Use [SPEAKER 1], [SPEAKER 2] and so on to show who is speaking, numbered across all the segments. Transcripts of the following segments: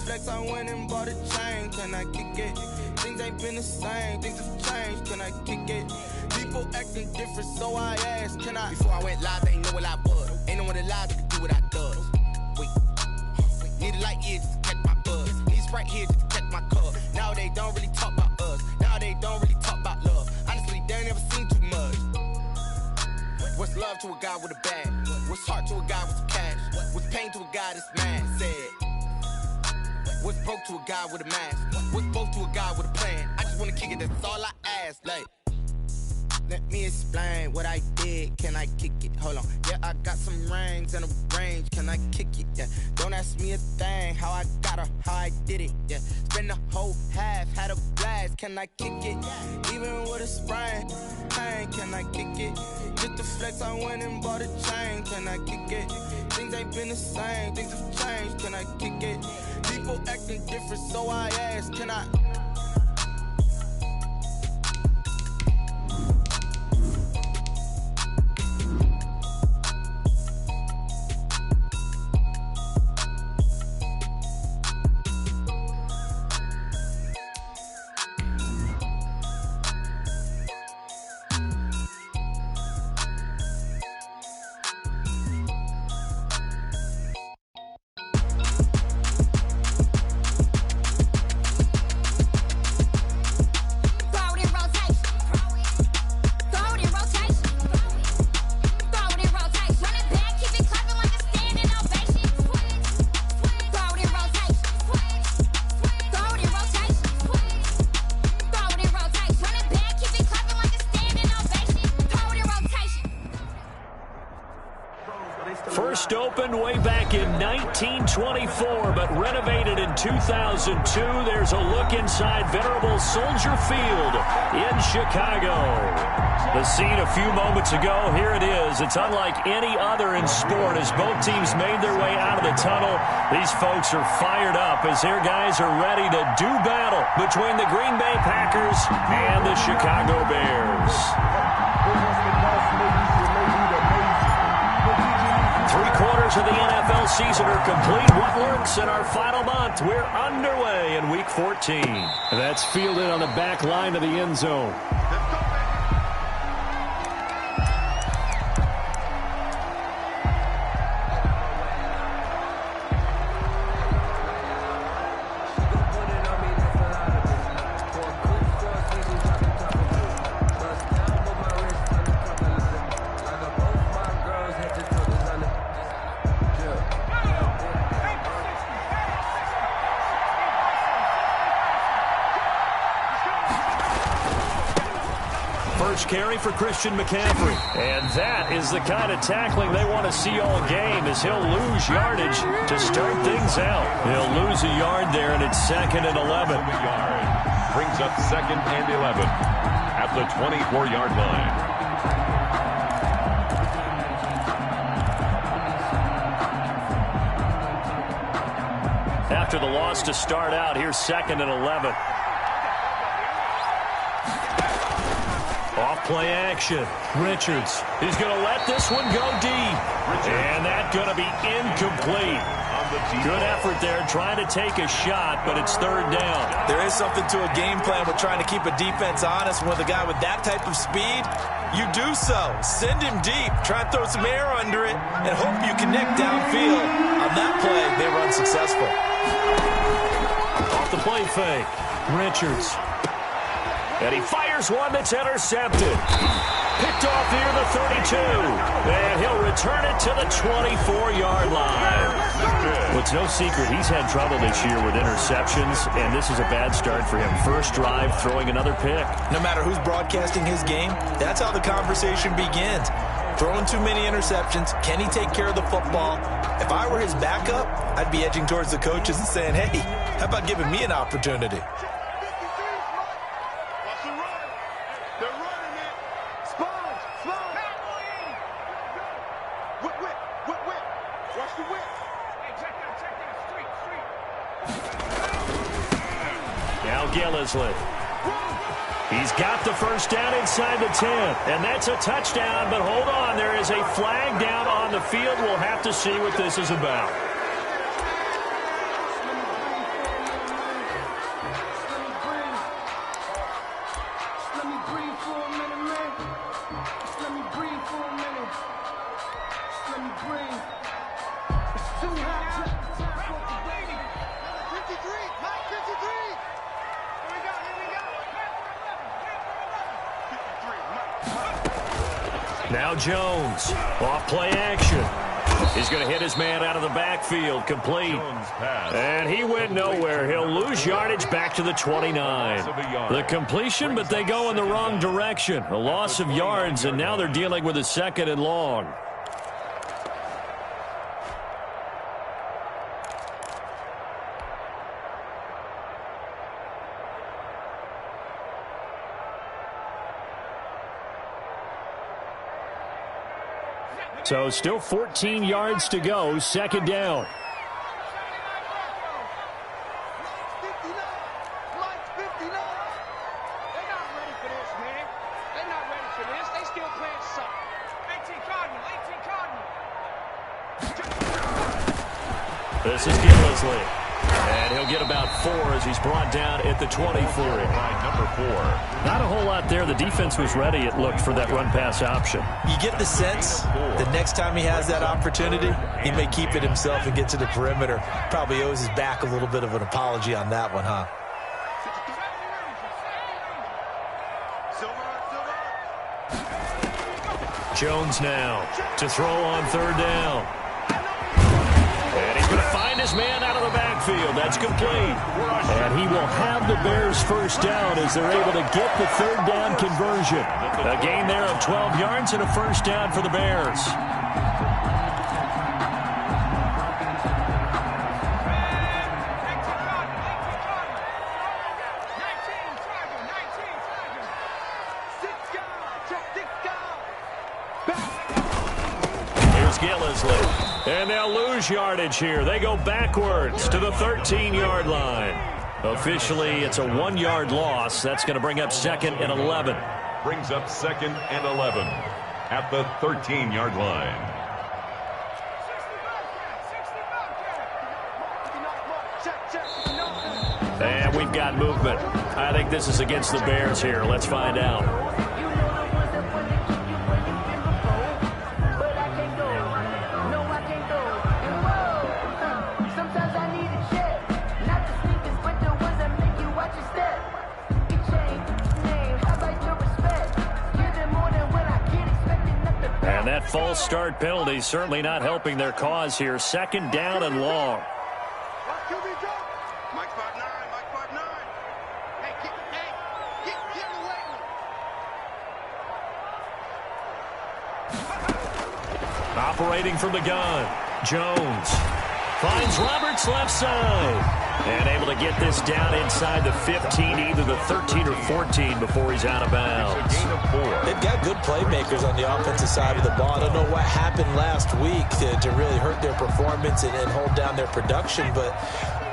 [SPEAKER 1] flex, I went and bought a chain. Can I kick it? Things ain't been the same, things have changed. Can I kick it? People acting different, so I asked, can I? Before I went live, they ain't know what I was. Ain't no one alive that could do what I does. Wait. Need a light here just to catch my buzz. Need Sprite here just to catch my cup. Now they don't really talk about us. Now they don't really talk about love. Honestly, they ain't never seen too much. What's love to a guy with a bag? What's heart to a guy with some cash? What's pain to a guy that's mad? Said. What's broke to a guy with a mask? What's broke to a guy with a plan? I just wanna kick it, that's all I ask. Like, let me explain what I did. Can I kick it? Hold on. Yeah, I got some rings and a range. Can I kick it? Yeah. Don't ask me a thing. How I got her, how I did it. Yeah. Spend the whole half, had a blast. Can I kick it? Even with a sprain. Pain, can I kick it? Just the flex, I went and bought a chain. Can I kick it? Things ain't been the same. Things have changed. Can I kick it? People acting different, so I asked, can I?
[SPEAKER 2] First opened way back in 1924, but renovated in 2002. There's a look inside venerable Soldier Field in Chicago. The scene a few moments ago, here it is. It's unlike any other in sport as both teams made their way out of the tunnel. These folks are fired up as their guys are ready to do battle between the Green Bay Packers and the Chicago Bears. 3/4 of the NFL season are complete. What works in our final month? We're underway in Week 14. That's fielded on the back line of the end zone. Carry for Christian McCaffrey. And that is the kind of tackling they want to see all game as he'll lose yardage to start things out. He'll lose a yard there, and it's 2nd and 11.
[SPEAKER 3] Brings up 2nd and 11 at the 24-yard line.
[SPEAKER 2] After the loss to start out, here's 2nd and 11. Off-play action. Richards. He's going to let this one go deep. And that's going to be incomplete. Good effort there trying to take a shot, but it's 3rd down.
[SPEAKER 4] There is something to a game plan with trying to keep a defense honest. With a guy with that type of speed, you do so. Send him deep. Try and throw some air under it and hope you can nick downfield. On that play, they were unsuccessful.
[SPEAKER 2] Off the play fake. Richards. And he fires one that's intercepted. Picked off near the 32. And he'll return it to the 24-yard line. Well, it's no secret he's had trouble this year with interceptions, and this is a bad start for him. First drive, throwing another pick.
[SPEAKER 4] No matter who's broadcasting his game, that's how the conversation begins. Throwing too many interceptions. Can he take care of the football? If I were his backup, I'd be edging towards the coaches and saying, hey, how about giving me an opportunity?
[SPEAKER 2] He's got the first down inside the 10, and that's a touchdown, but hold on, there is a flag down on the field. We'll have to see what this is about. Now Jones, off play action. He's going to hit his man out of the backfield, complete. And he went nowhere. He'll lose yardage back to the 29. The completion, but they go in the wrong direction. A loss of yards, and now they're dealing with a 2nd and long. So still 14 yards to go, 2nd down. This is Gillisley. And he'll get about 4 as he's brought down at the 24.
[SPEAKER 3] Number 4.
[SPEAKER 2] Not a whole lot there. The defense was ready, it looked, for that run-pass option.
[SPEAKER 4] You get the sense the next time he has that opportunity, he may keep it himself and get to the perimeter. Probably owes his back a little bit of an apology on that one, huh?
[SPEAKER 2] Jones now to throw on 3rd down. And he's going to find his man out of the backfield. That's complete. And he will have the Bears' 1st down as they're able to get the 3rd down conversion. A gain there of 12 yards and a 1st down for the Bears. Here's Gillisley. And they'll lose yardage here. They go backwards to the 13-yard line. Officially, it's a 1-yard loss. That's going to bring up 2nd and 11.
[SPEAKER 3] Brings up 2nd and 11 at the 13-yard line.
[SPEAKER 2] And we've got movement. I think this is against the Bears here. Let's find out. That false start penalty certainly not helping their cause here. 2nd down and long. Operating from the gun, Jones finds Roberts left side. And able to get this down inside the 15, either the 13 or 14 before he's out of bounds.
[SPEAKER 4] They've got good playmakers on the offensive side of the ball. I don't know what happened last week to really hurt their performance and hold down their production, but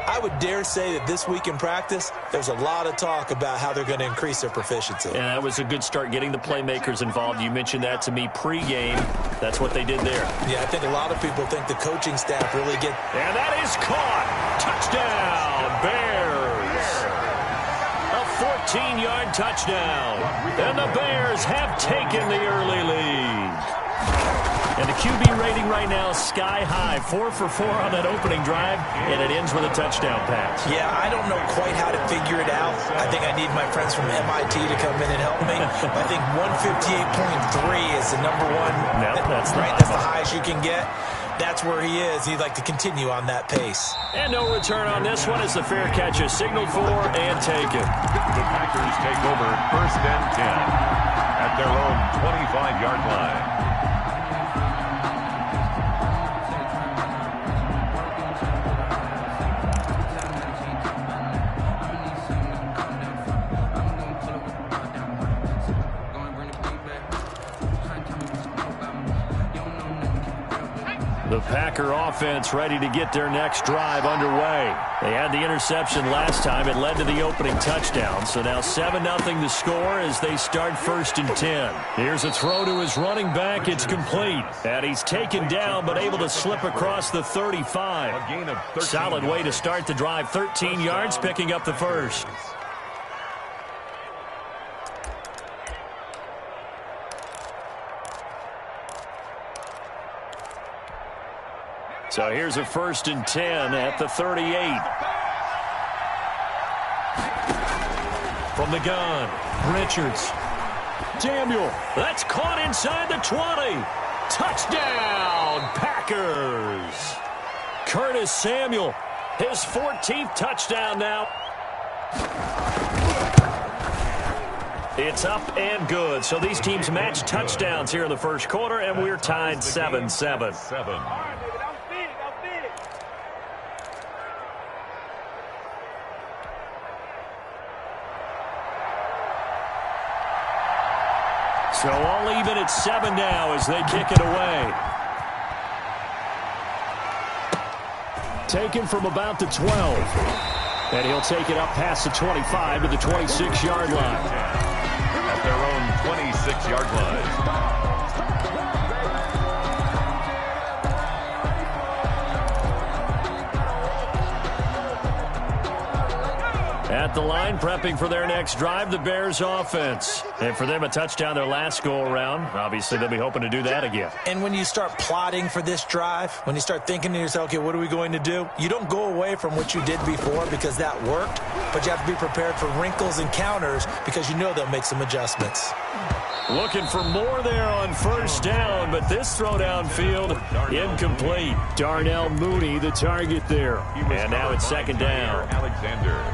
[SPEAKER 4] I would dare say that this week in practice, there's a lot of talk about how they're going to increase their proficiency.
[SPEAKER 2] And that was a good start getting the playmakers involved. You mentioned that to me pregame. That's what they did there.
[SPEAKER 4] Yeah, I think a lot of people think the coaching staff really get...
[SPEAKER 2] And that is caught. Touchdown, Bears. A 14-yard touchdown. And the Bears have taken the early lead. And the QB rating right now is sky high. 4 for 4 on that opening drive, and it ends with a touchdown pass.
[SPEAKER 4] Yeah, I don't know quite how to figure it out. I think I need my friends from MIT to come in and help me. I think 158.3 is the number one.
[SPEAKER 2] No, that's
[SPEAKER 4] right. That's the highest you can get. That's where he is. He'd like to continue on that pace.
[SPEAKER 2] And no return on this one as the fair catch is signaled for and taken.
[SPEAKER 3] The Packers take over 1st and 10 at their own 25-yard line.
[SPEAKER 2] The Packer offense ready to get their next drive underway. They had the interception last time. It led to the opening touchdown. So now 7-0 the score as they start 1st and 10. Here's a throw to his running back. It's complete. And he's taken down but able to slip across the 35.
[SPEAKER 3] A gain of 13
[SPEAKER 2] Solid way to start the drive. 13 yards, picking up the 1st. So here's a 1st and 10 at the 38. From the gun, Richards. Samuel. That's caught inside the 20. Touchdown, Packers. Curtis Samuel, his 14th touchdown now. It's up and good. So these teams match touchdowns here in the first quarter, and we're tied 7-7. So all even at 7 now as they kick it away. Taken from about the 12. And he'll take it up past the 25 to the 26-yard line.
[SPEAKER 3] At their own 26-yard line.
[SPEAKER 2] At the line, prepping for their next drive, the Bears offense. And for them, a touchdown their last go-around. Obviously, they'll be hoping to do that again.
[SPEAKER 4] And when you start plotting for this drive, when you start thinking to yourself, okay, what are we going to do? You don't go away from what you did before because that worked, but you have to be prepared for wrinkles and counters because you know they'll make some adjustments.
[SPEAKER 2] Looking for more there on 1st down, but this throw downfield incomplete. Darnell Mooney, the target there. And now it's 2nd down.
[SPEAKER 3] Alexander.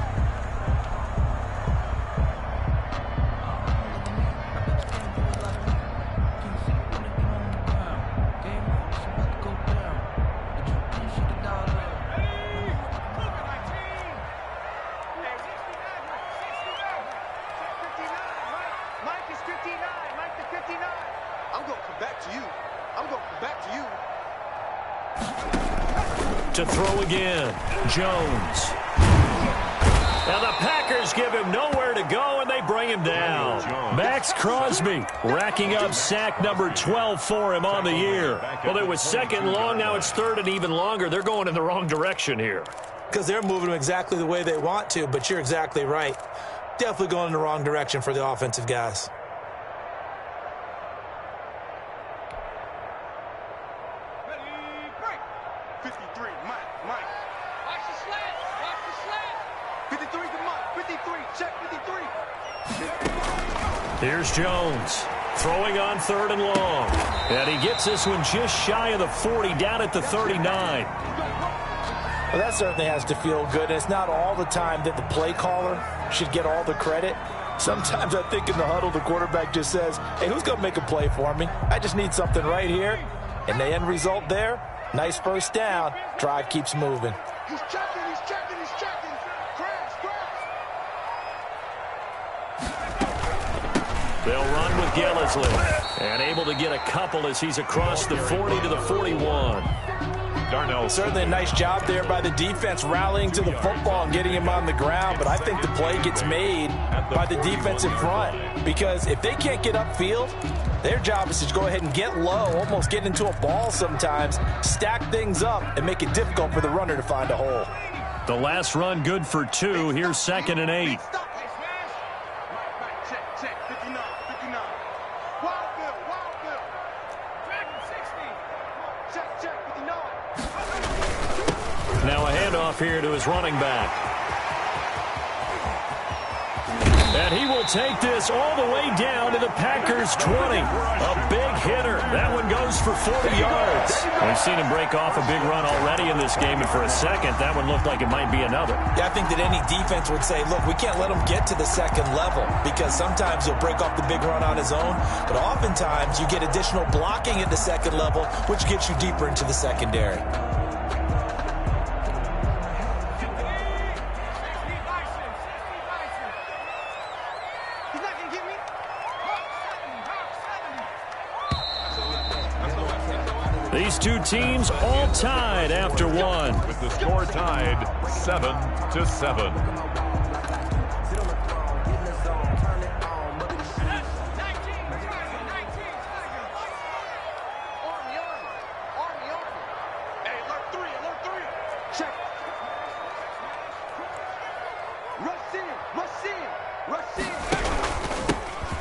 [SPEAKER 2] To throw again, Jones. Now the Packers give him nowhere to go, and they bring him down. Max Crosby racking up sack number 12 for him on the year. Well, it was 2nd and long, now it's 3rd and even longer. They're going in the wrong direction here.
[SPEAKER 4] Because they're moving them exactly the way they want to, but you're exactly right. Definitely going in the wrong direction for the offensive guys.
[SPEAKER 2] Here's Jones throwing on 3rd and long. And he gets this one just shy of the 40, down at the 39.
[SPEAKER 4] Well, that certainly has to feel good. And it's not all the time that the play caller should get all the credit. Sometimes I think in the huddle, the quarterback just says, hey, who's going to make a play for me? I just need something right here. And the end result there, nice 1st down. Drive keeps moving.
[SPEAKER 1] He's checking, he's checking, he's checking. Crash, crash.
[SPEAKER 2] They'll run with Gillislee. And able to get a couple as he's across the 40 to the 41.
[SPEAKER 3] Darnell.
[SPEAKER 4] Certainly a nice job there by the defense rallying to the football and getting him on the ground, but I think the play gets made by the defensive front because if they can't get upfield, their job is to go ahead and get low, almost get into a ball sometimes, stack things up, and make it difficult for the runner to find a hole.
[SPEAKER 2] The last run good for 2. Here's 2nd and 8. Now a handoff here to his running back. And he will take this all the way down to the Packers' 20. A big hitter. That one goes for 40 yards. We've seen him break off a big run already in this game, and for a second, that one looked like it might be another.
[SPEAKER 4] Yeah, I think that any defense would say, look, we can't let him get to the 2nd level because sometimes he'll break off the big run on his own, but oftentimes you get additional blocking at the 2nd level, which gets you deeper into the secondary.
[SPEAKER 2] These two teams all tied after one.
[SPEAKER 3] With the score tied 7-7.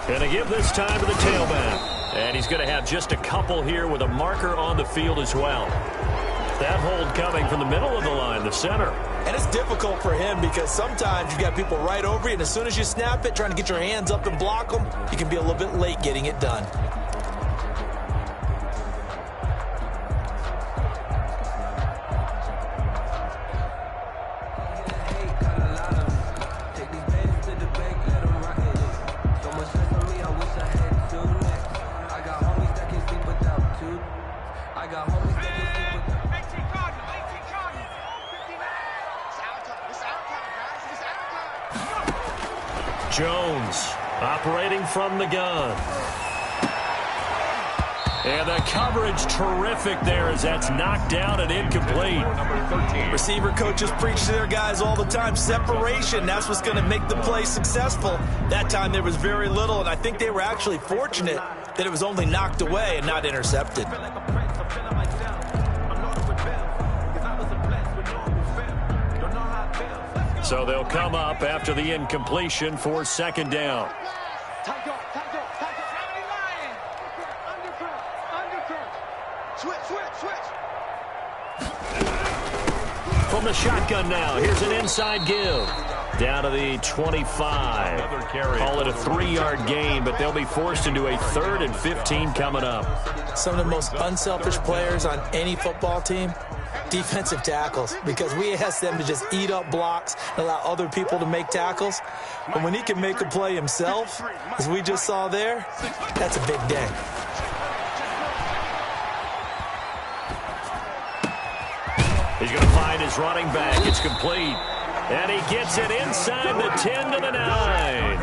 [SPEAKER 2] And they give this time to the tailback. And he's going to have just a couple here with a marker on the field as well. That hold coming from the middle of the line, the center.
[SPEAKER 4] And it's difficult for him because sometimes you've got people right over you, and as soon as you snap it, trying to get your hands up and block them, you can be a little bit late getting it done.
[SPEAKER 2] Jones operating from the gun. And the coverage terrific there as that's knocked down and incomplete.
[SPEAKER 3] Number 13.
[SPEAKER 4] Receiver coaches preach to their guys all the time. Separation, that's what's going to make the play successful. That time there was very little, and I think they were actually fortunate that it was only knocked away and not intercepted.
[SPEAKER 2] So they'll come up after the incompletion for second down. From the shotgun now, here's an inside give. Down to the 25. Call it a 3-yard gain, but they'll be forced into a 3rd and 15 coming up.
[SPEAKER 4] Some of the most unselfish players on any football team, defensive tackles, because we ask them to just eat up blocks and allow other people to make tackles. But when he can make a play himself, as we just saw there, that's a big day.
[SPEAKER 2] He's going to find his running back. It's complete. And he gets it inside the 10 to the 9.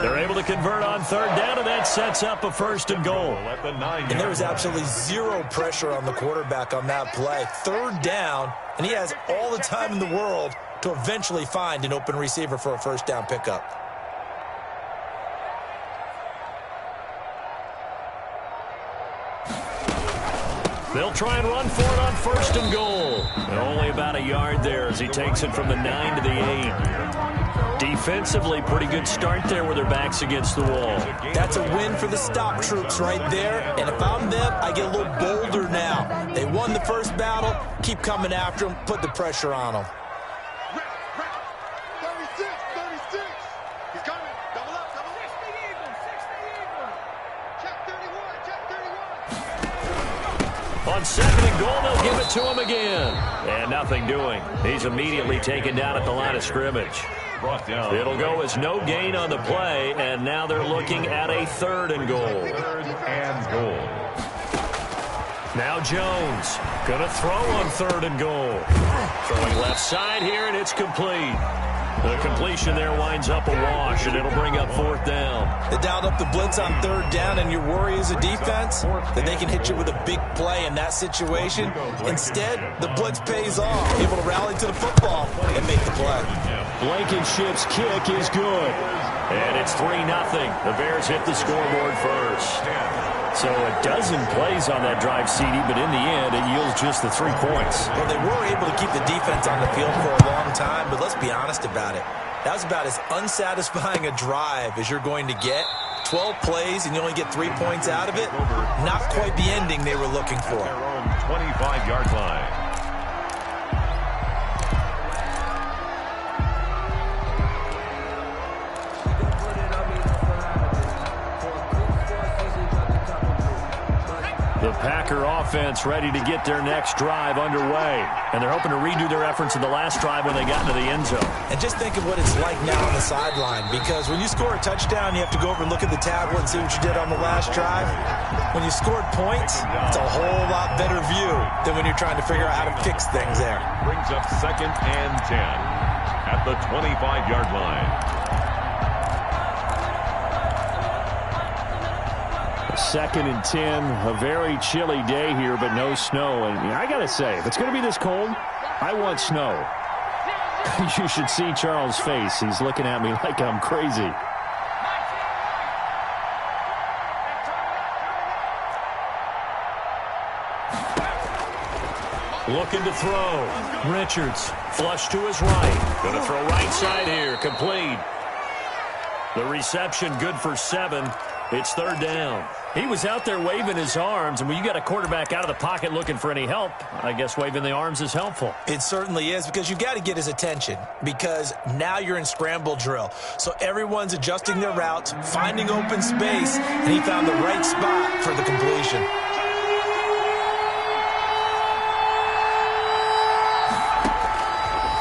[SPEAKER 2] They're able to convert on 3rd down, and that sets up a 1st and goal.
[SPEAKER 4] And there was absolutely zero pressure on the quarterback on that play. 3rd down, and he has all the time in the world to eventually find an open receiver for a 1st down pickup.
[SPEAKER 2] They'll try and run for it on 1st and goal. And only about a yard there as he takes it from the 9 to the 8. Defensively, pretty good start there with their backs against the wall.
[SPEAKER 4] That's a win for the stop troops right there. And if I'm them, I get a little bolder now. They won the first battle. Keep coming after them. Put the pressure on them.
[SPEAKER 5] 36. He's coming. Double up. 60 Eagles. Check 31. Check 31.
[SPEAKER 2] On 2nd and goal, they'll give it to him again. And nothing doing. He's immediately taken down at the line of scrimmage. It'll go as no gain on the play, and now they're looking at a 3rd and goal.
[SPEAKER 3] 3rd and goal.
[SPEAKER 2] Now Jones going to throw on 3rd and goal. Throwing left side here, and it's complete. The completion there winds up a wash, and it'll bring up 4th down.
[SPEAKER 4] They dialed up the blitz on 3rd down, and your worry as a defense that they can hit you with a big play in that situation. Instead, the blitz pays off, able to rally to the football and make the play.
[SPEAKER 2] Blankenship's kick is good. And it's 3-0. The Bears hit the scoreboard first. So a dozen plays on that drive, CD, but in the end, it yields just the 3 points.
[SPEAKER 4] Well, they were able to keep the defense on the field for a long time, but let's be honest about it. That was about as unsatisfying a drive as you're going to get. 12 plays, and you only get 3 points out of it. Not quite the ending they were looking for.
[SPEAKER 3] Their own 25-yard line.
[SPEAKER 2] The Packer offense ready to get their next drive underway. And they're hoping to redo their efforts in the last drive when they got into the end zone.
[SPEAKER 4] And just think of what it's like now on the sideline, because when you score a touchdown, you have to go over and look at the tablet and see what you did on the last drive. When you scored points, it's a whole lot better view than when you're trying to figure out how to fix things there.
[SPEAKER 3] Brings up 2nd and 10 at the 25-yard line.
[SPEAKER 2] 2nd and 10, a very chilly day here, but no snow. And I got to say, if it's going to be this cold, I want snow. You should see Charles' face. He's looking at me like I'm crazy. Looking to throw. Richards, flush to his right. Going to throw right side here, complete. The reception good for 7. It's third down. He was out there waving his arms, and when you got a quarterback out of the pocket looking for any help, I guess waving the arms is helpful.
[SPEAKER 4] It certainly is, because you got to get his attention, because now you're in scramble drill. So everyone's adjusting their routes, finding open space, and he found the right spot for the completion.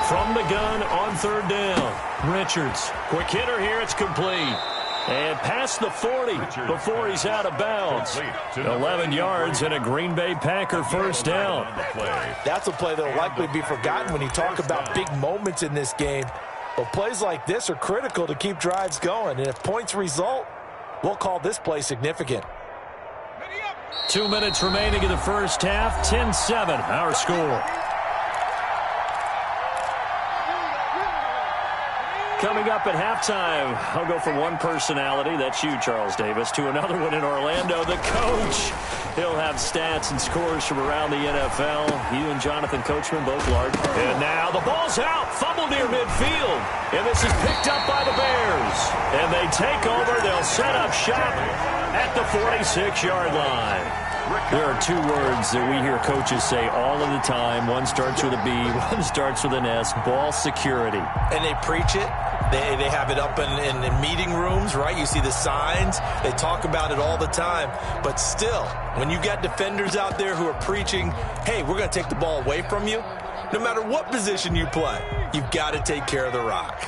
[SPEAKER 2] From the gun on third down, Richards. Quick hitter here, it's complete. And past the 40 before he's out of bounds. 11 yards and a Green Bay Packer first down.
[SPEAKER 4] That's a play that will likely be forgotten when you talk about big moments in this game. But plays like this are critical to keep drives going. And if points result, we'll call this play significant.
[SPEAKER 2] 2 minutes remaining in the first half. 10-7, our score. Coming up at halftime, I'll go from one personality, that's you, Charles Davis, to another one in Orlando, the coach. He'll have stats and scores from around the NFL. You and Jonathan Coachman both large. And now the ball's out, fumble near midfield. And this is picked up by the Bears. And they take over, they'll set up shop at the 46-yard line. There are two words that we hear coaches say all of the time. One starts with a B, one starts with an S, ball security.
[SPEAKER 4] And they preach it. They have it up in meeting rooms, right? You see the signs. They talk about it all the time. But still, when you got defenders out there who are preaching, hey, we're going to take the ball away from you, no matter what position you play, you've got to take care of the rock.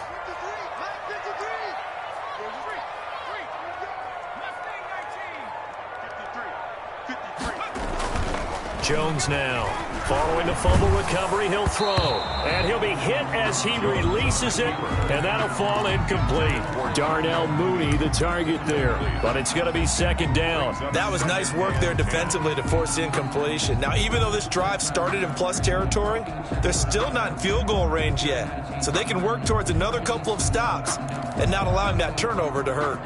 [SPEAKER 2] Jones now, following the fumble recovery, he'll throw. And he'll be hit as he releases it, and that'll fall incomplete. Darnell Mooney, the target there, but it's going to be second down.
[SPEAKER 4] That was nice work there defensively to force incompletion. Now, even though this drive started in plus territory, they're still not in field goal range yet. So they can work towards another couple of stops and not allowing that turnover to hurt.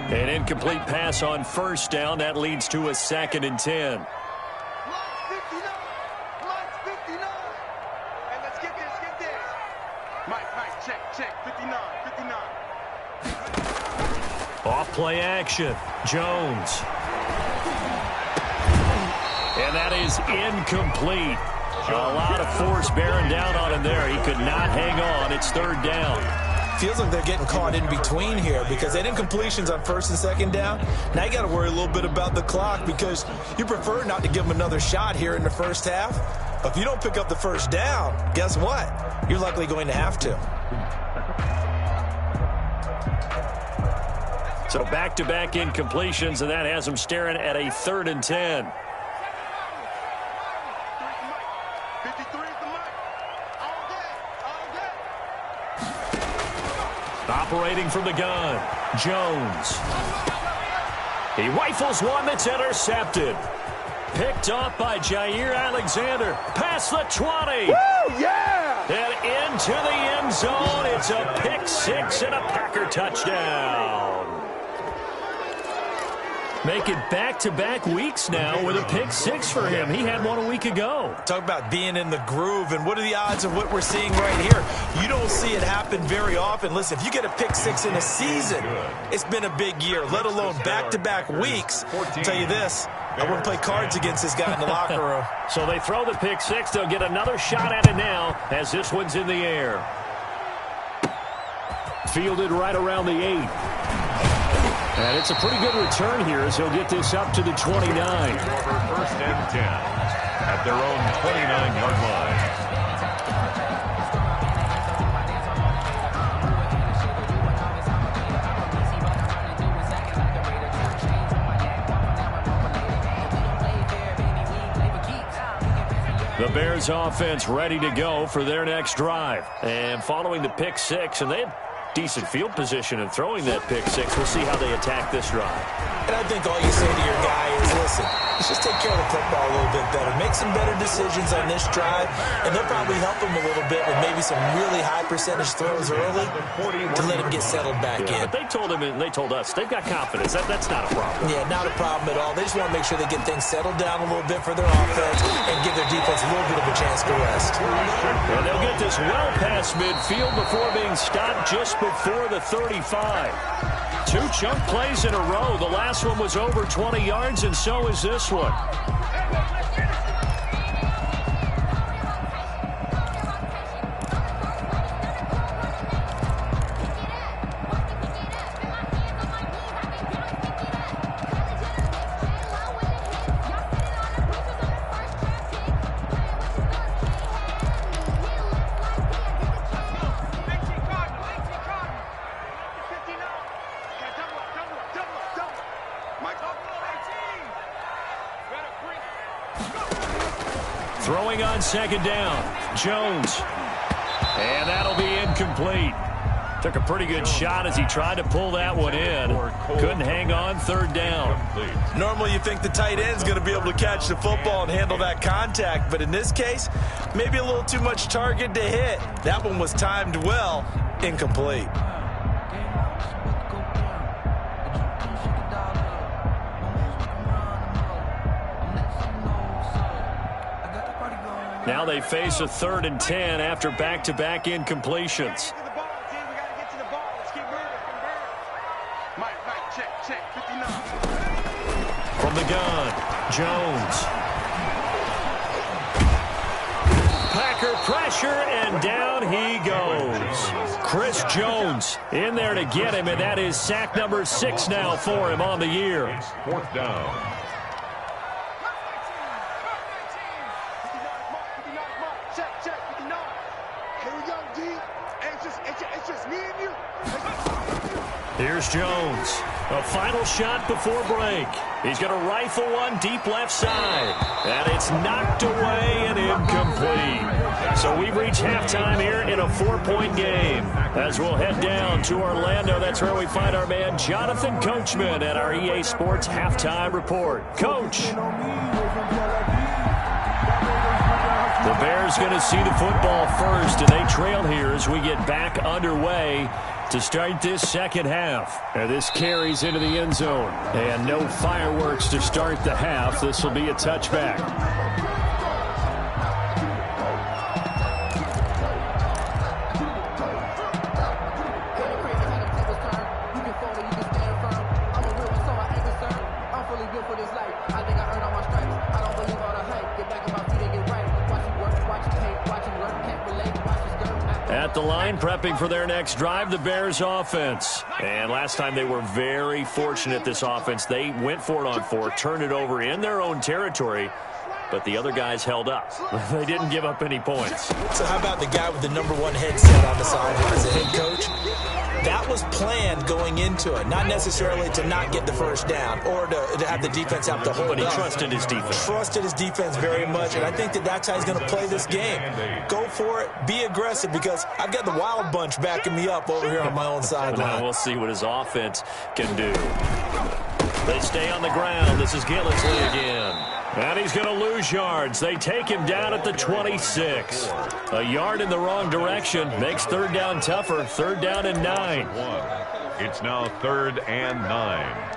[SPEAKER 2] An incomplete pass on first down. That leads to a 2nd and 10.
[SPEAKER 5] Line 59. And let's get this. Mike, check. 59.
[SPEAKER 2] Off play action. Jones. And that is incomplete. A lot of force bearing down on him there. He could not hang on. It's third down.
[SPEAKER 4] Feels like they're getting caught in between here because they had incompletions on first and second down. Now you got to worry a little bit about the clock because you prefer not to give them another shot here in the first half. But if you don't pick up the first down, guess what? You're likely going to have to.
[SPEAKER 2] So back-to-back incompletions, and that has them staring at a 3rd and 10.
[SPEAKER 5] 53 is the mic. All day.
[SPEAKER 2] Operating from the gun, Jones. He rifles one that's intercepted. Picked off by Jair Alexander. Past the 20.
[SPEAKER 5] Woo, yeah!
[SPEAKER 2] And into the end zone. It's a pick six and a Packer touchdown. Making back-to-back weeks now with a pick six for him. He had one a week ago.
[SPEAKER 4] Talk about being in the groove, and what are the odds of what we're seeing right here? You don't see it happen very often. Listen, if you get a pick six in a season, it's been a big year, let alone back-to-back weeks. I'll tell you this, I wouldn't play cards against this guy in the locker room.
[SPEAKER 2] So they throw the pick six. They'll get another shot at it now as this one's in the air. Fielded right around the 8. And it's a pretty good return here as he'll get this up to the 29.
[SPEAKER 3] Over 1st and 10 at their own 29-yard line.
[SPEAKER 2] The Bears offense ready to go for their next drive. And following the pick six, and they had decent field position in throwing that pick six. We'll see how they attack this drive.
[SPEAKER 4] And I think all you say to your guy is, listen, let's just take care of the football a little bit better. Make some better decisions on this drive, and they'll probably help him a little bit with maybe some really high percentage throws early to let him get settled back in.
[SPEAKER 2] But they told him and they told us they've got confidence. That's not a problem.
[SPEAKER 4] Yeah, not a problem at all. They just want to make sure they get things settled down a little bit for their offense and give their defense a little bit of a chance to rest.
[SPEAKER 2] And they'll get this well past midfield before being stopped just before the 35. 2 chunk plays in a row. The last one was over 20 yards, and so is this one. Throwing on second down, Jones. And that'll be incomplete. Took a pretty good shot as he tried to pull that one in. Couldn't hang on third down.
[SPEAKER 4] Normally you think the tight end's going to be able to catch the football and handle that contact, but in this case, maybe a little too much target to hit. That one was timed well, incomplete.
[SPEAKER 2] Now they face a 3rd and 10 after back-to-back incompletions. From the gun, Jones. Packer pressure, and down he goes. Chris Jones in there to get him, and that is sack number 6 now for him on the year.
[SPEAKER 3] 4th down.
[SPEAKER 2] Here's Jones. A final shot before break. He's going to rifle one deep left side. And it's knocked away and incomplete. So we've reached halftime here in a 4-point game. As we'll head down to Orlando, that's where we find our man Jonathan Coachman at our EA Sports Halftime Report. Coach. The Bears going to see the football first, and they trail here as we get back underway to start this second half. And this carries into the end zone. And no fireworks to start the half. This will be a touchback. At the line, prepping for their next drive, the Bears offense. And last time they were very fortunate, this offense. They went for it on 4, turned it over in their own territory, but the other guys held up. They didn't give up any points.
[SPEAKER 4] So how about the guy with the #1 headset on the sideline as a head coach? That was planned going into it, not necessarily to not get the first down or to have the defense have to hold up.
[SPEAKER 2] But he trusted his defense.
[SPEAKER 4] Trusted his defense very much, and I think that's how he's going to play this game. Go for it, be aggressive, because I've got the wild bunch backing me up over here on my own sideline.
[SPEAKER 2] We'll see what his offense can do. They stay on the ground. This is Gillisley again. And he's going to lose yards. They take him down at the 26. A yard in the wrong direction makes third down tougher. 3rd down and 9.
[SPEAKER 3] It's now 3rd and 9.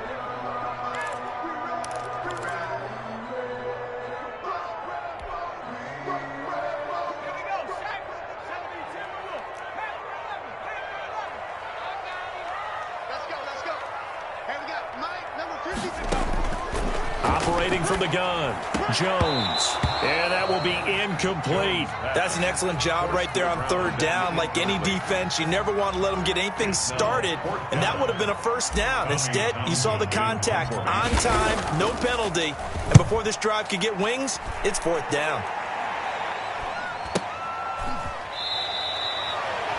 [SPEAKER 2] Operating from the gun, Jones. And that will be incomplete.
[SPEAKER 4] That's an excellent job right there on 3rd down. Like any defense, you never want to let them get anything started, and that would have been a first down. Instead, you saw the contact on time, no penalty, and before this drive could get wings, it's 4th down.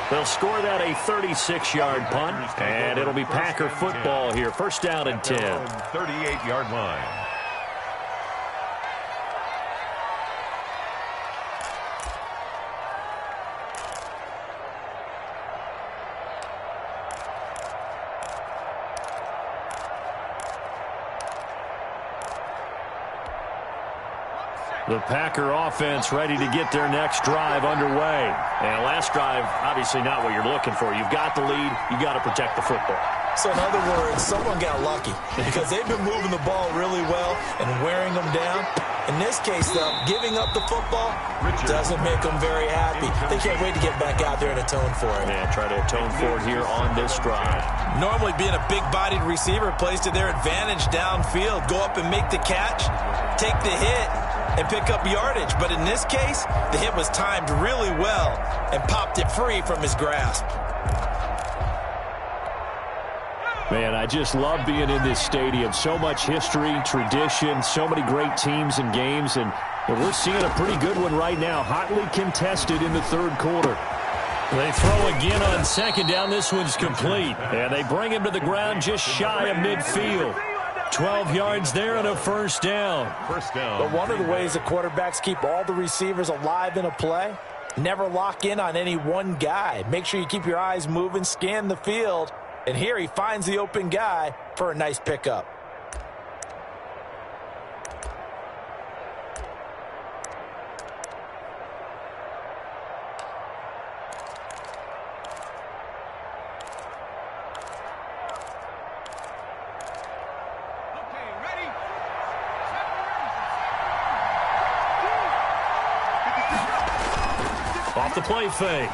[SPEAKER 2] They'll score that a 36-yard punt, and it'll be Packer football here. 1st down and 10.
[SPEAKER 3] 38-yard line.
[SPEAKER 2] The Packer offense ready to get their next drive underway. And last drive, obviously not what you're looking for. You've got the lead. You've got to protect the football.
[SPEAKER 4] So in other words, someone got lucky because they've been moving the ball really well and wearing them down. In this case, though, giving up the football doesn't make them very happy. They can't wait to get back out there and atone for it.
[SPEAKER 2] Yeah, try to atone for it here on this drive.
[SPEAKER 4] Normally being a big-bodied receiver plays to their advantage downfield. Go up and make the catch, take the hit, and pick up yardage. But in this case, the hit was timed really well and popped it free from his grasp.
[SPEAKER 2] Man, I just love being in this stadium. So much history, tradition, so many great teams and games, and we're seeing a pretty good one right now. Hotly contested in the third quarter. They throw again on second down. This one's complete. And they bring him to the ground just shy of midfield. 12 yards there and a first down.
[SPEAKER 4] But one of the ways that quarterbacks keep all the receivers alive in a play, never lock in on any one guy. Make sure you keep your eyes moving, scan the field. And here he finds the open guy for a nice pickup.
[SPEAKER 2] Off the play fake.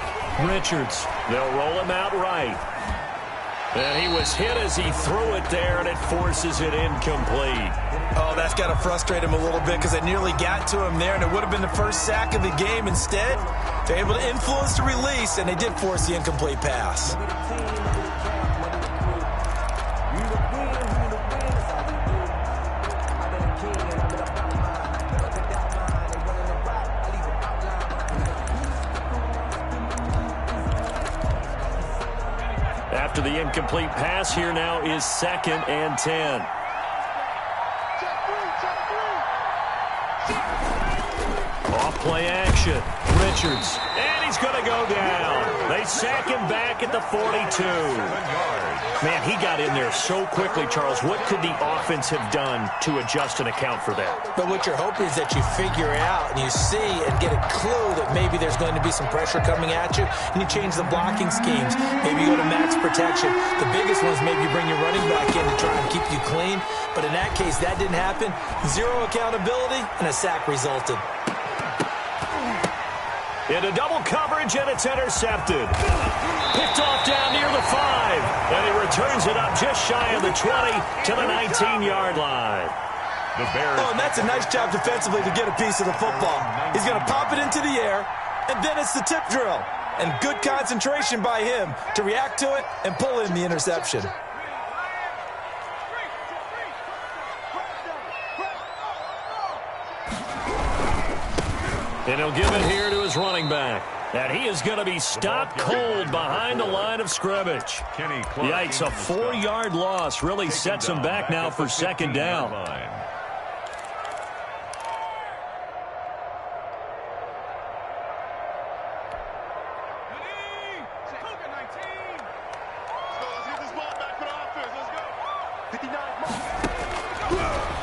[SPEAKER 2] Richards. They'll roll him out right. And he was hit as he threw it there, and it forces it incomplete.
[SPEAKER 4] Oh, that's got to frustrate him a little bit because they nearly got to him there, and it would have been the first sack of the game. Instead, they're able to influence the release, and they did force the incomplete pass.
[SPEAKER 2] After the incomplete pass, here now is 2nd and 10. Off play action. Richards. And he's going to go down. They sack him back at the 42. Man, he got in there so quickly, Charles. What could the offense have done to adjust and account for that?
[SPEAKER 4] But what you're hoping is that you figure out and you see and get a clue that maybe there's going to be some pressure coming at you, and you change the blocking schemes. Maybe you go to max protection. The biggest one is maybe you bring your running back in to try and keep you clean. But in that case, that didn't happen. Zero accountability, and a sack resulted.
[SPEAKER 2] Into double coverage, and it's intercepted. Picked off down near the 5. And he returns it up just shy of the 20 to the 19-yard line.
[SPEAKER 4] Oh, and that's a nice job defensively to get a piece of the football. He's going to pop it into the air, and then it's the tip drill. And good concentration by him to react to it and pull in the interception.
[SPEAKER 2] And he'll give it here to his running back. And he is going to be stopped cold behind the line of scrimmage. Yikes, a 4-yard loss really sets him back now for 2nd down.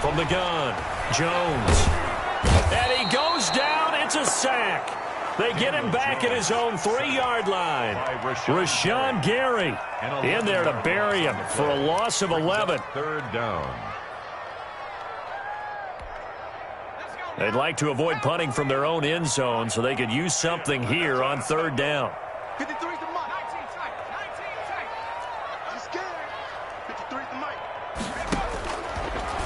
[SPEAKER 2] From the gun, Jones. And he goes down. It's a sack. They get him back at his own 3-yard line. Rashawn Gary in there to bury him for a loss of 11.
[SPEAKER 3] 3rd down.
[SPEAKER 2] They'd like to avoid punting from their own end zone so they could use something here on 3rd down.
[SPEAKER 5] 53's the mic. 19 tight. He's scared. 53's the mic.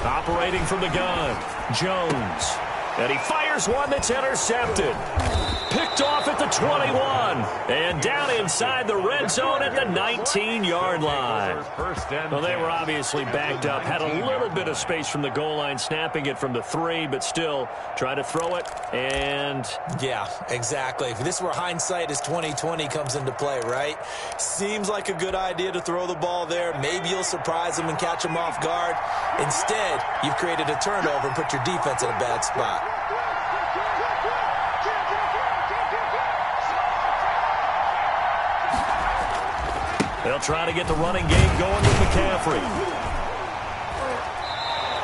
[SPEAKER 2] Operating from the gun, Jones. And he fires one that's intercepted. Picked off at the 21. And down inside the red zone at the 19-yard line. Well, they were obviously backed up. Had a little bit of space from the goal line, snapping it from the 3, but still try to throw it. And
[SPEAKER 4] yeah, exactly. If this were hindsight as 2020 comes into play, right? Seems like a good idea to throw the ball there. Maybe you'll surprise them and catch them off guard. Instead, you've created a turnover and put your defense in a bad spot. They'll try to get the running game going with McCaffrey.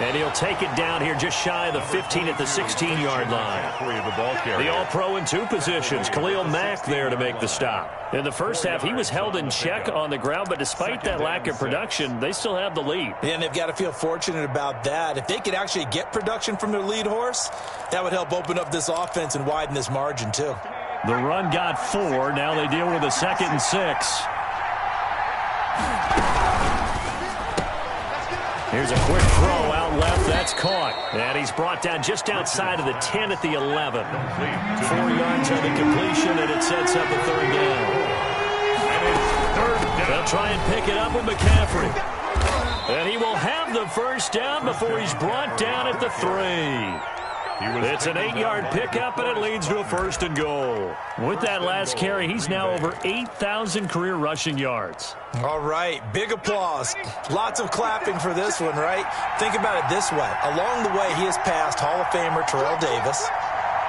[SPEAKER 2] And he'll take it down here just shy of the 15 at the 16-yard line. The All-Pro in two positions. Khalil Mack there to make the stop. In the first half, he was held in check on the ground, but despite that lack of production, they still have the lead.
[SPEAKER 4] Yeah, and they've got to feel fortunate about that. If they could actually get production from their lead horse, that would help open up this offense and widen this margin, too.
[SPEAKER 2] The run got 4. Now they deal with a 2nd and 6. Here's a quick throw out left. That's caught. And he's brought down just outside of the 10 at the 11. 4 yards on the completion, and it sets up a 3rd down. They'll try and pick it up with McCaffrey. And he will have the 1st down before he's brought down at the 3. It's an 8-yard pickup, and it leads to a 1st and goal. With that last carry, he's now over 8,000 career rushing yards.
[SPEAKER 4] All right, big applause. Lots of clapping for this one, right? Think about it this way. Along the way, he has passed Hall of Famer Terrell Davis,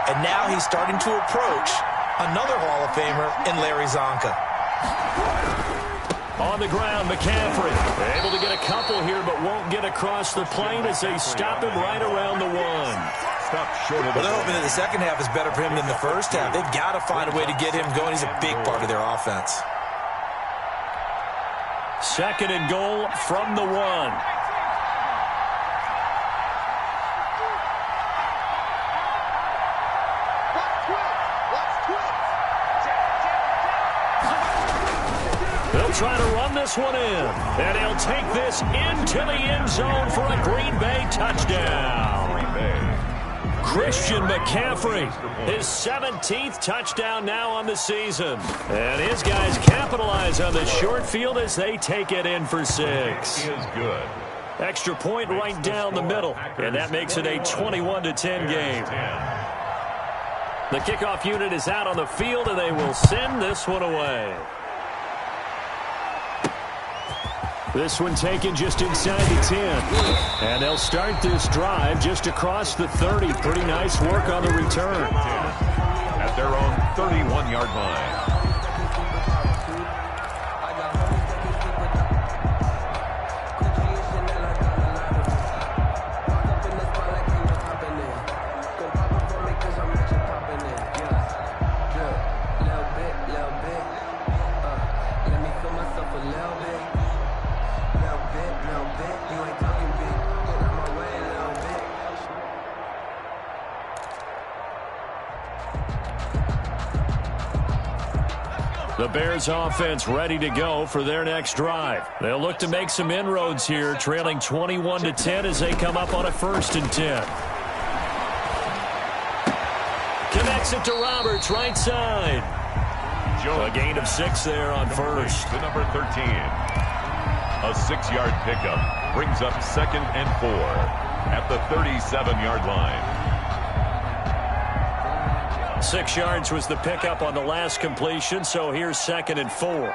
[SPEAKER 4] and now he's starting to approach another Hall of Famer in Larry Zonka.
[SPEAKER 2] On the ground, McCaffrey able to get a couple here, but won't get across the plane as they stop him right around the 1.
[SPEAKER 4] Well, they're hoping that the second half is better for him than the first half. They've got to find a way to get him going. He's a big part of their offense.
[SPEAKER 2] 2nd and goal from the 1. They'll try to run this one in, and he'll take this into the end zone for a Green Bay touchdown. Christian McCaffrey, his 17th touchdown now on the season. And his guys capitalize on the short field as they take it in for 6. Extra point right down the middle, and that makes it a 21-10 game. The kickoff unit is out on the field, and they will send this one away. This one taken just inside the 10. And they'll start this drive just across the 30. Pretty nice work on the return.
[SPEAKER 3] At their own 31-yard line.
[SPEAKER 2] The Bears offense ready to go for their next drive. They'll look to make some inroads here, trailing 21-10 as they come up on a 1st and 10. Connects it to Roberts, right side. A gain of 6 there on 1st.
[SPEAKER 3] To number 13. A 6-yard pickup brings up 2nd and 4 at the 37-yard line.
[SPEAKER 2] 6 yards was the pickup on the last completion, so here's 2nd and 4.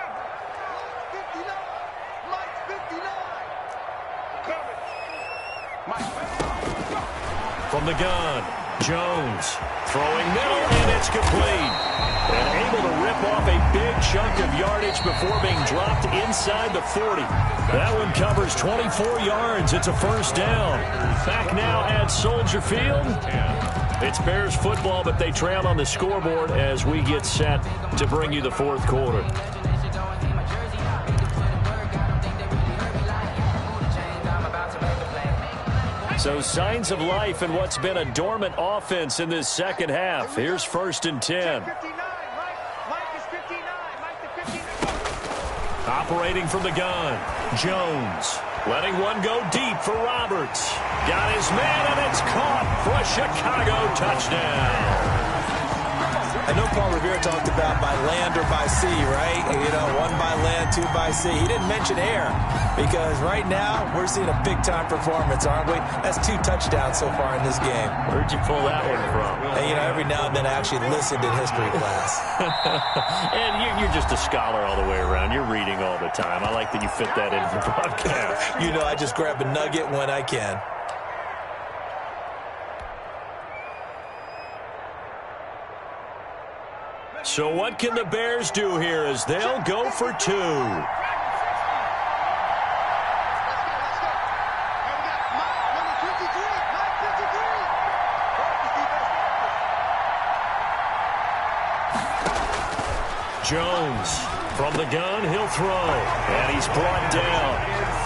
[SPEAKER 2] From the gun, Jones throwing middle, and it's complete. And able to rip off a big chunk of yardage before being dropped inside the 40. That one covers 24 yards. It's a 1st down. Back now at Soldier Field. It's Bears football, but they trail on the scoreboard as we get set to bring you the 4th quarter. So signs of life in what's been a dormant offense in this second half. Here's 1st and 10. Operating from the gun, Jones. Letting one go deep for Roberts. Got his man, and it's caught for a Chicago touchdown.
[SPEAKER 4] I know Paul Revere talked about by land or by sea, right? You know, 1 by land, 2 by sea. He didn't mention air because right now we're seeing a big-time performance, aren't we? That's 2 touchdowns so far in this game.
[SPEAKER 2] Where'd you pull that one from?
[SPEAKER 4] And, you know, every now and then I actually listened in history class.
[SPEAKER 2] And you're just a scholar all the way around. You're reading all the time. I like that you fit that in the broadcast.
[SPEAKER 4] You know, I just grab a nugget when I can.
[SPEAKER 2] So what can the Bears do here as they'll go for 2? Jones from the gun, he'll throw, and he's brought down.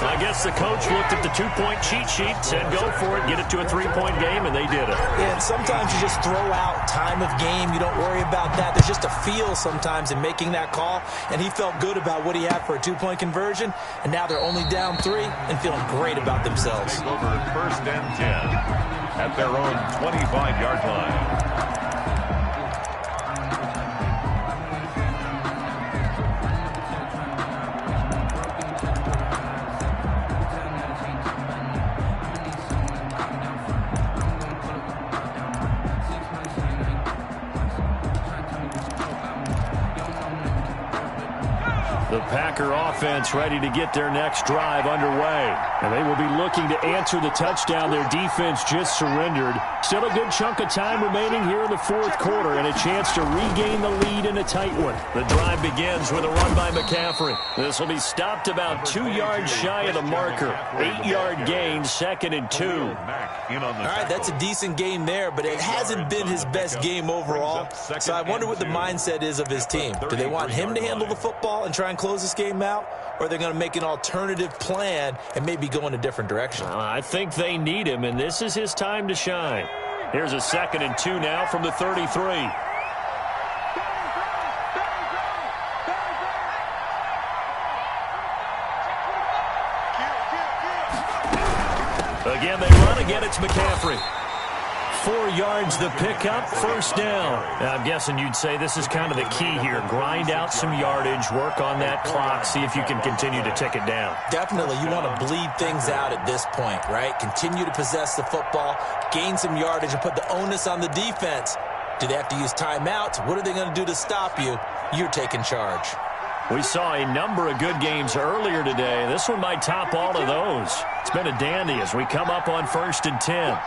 [SPEAKER 2] I guess the coach looked at the two-point cheat sheet, said go for it, get it to a three-point game, and they did it.
[SPEAKER 4] Yeah, and sometimes you just throw out time of game. You don't worry about that. There's just a feel sometimes in making that call, and he felt good about what he had for a two-point conversion, and now they're only down 3 and feeling great about themselves.
[SPEAKER 3] Take over 1st and 10 at their own 25-yard line.
[SPEAKER 2] The Packer offense ready to get their next drive underway. And they will be looking to answer the touchdown their defense just surrendered. Still a good chunk of time remaining here in the fourth quarter and a chance to regain the lead in a tight one. The drive begins with a run by McCaffrey. This will be stopped about 2 yards shy of the marker. 8-yard gain, 2nd and 2.
[SPEAKER 4] All right, that's a decent game there, but it hasn't been his best game overall. So I wonder what the mindset is of his team. Do they want him to handle the football and try and close this game out, or are they going to make an alternative plan and maybe go in a different direction?
[SPEAKER 2] I think they need him, and this is his time to shine. Here's a 2nd and 2 now from the 33. Again, they run. Again, it's McCaffrey. 4 yards the pickup, 1st down. Now, I'm guessing you'd say this is kind of the key here. Grind out some yardage, work on that clock, see if you can continue to tick it down.
[SPEAKER 4] Definitely. You want to bleed things out at this point, right? Continue to possess the football, gain some yardage, and put the onus on the defense. Do they have to use timeouts? What are they going to do to stop you? You're taking charge.
[SPEAKER 2] We saw a number of good games earlier today. This one might top all of those. It's been a dandy as we come up on 1st and 10.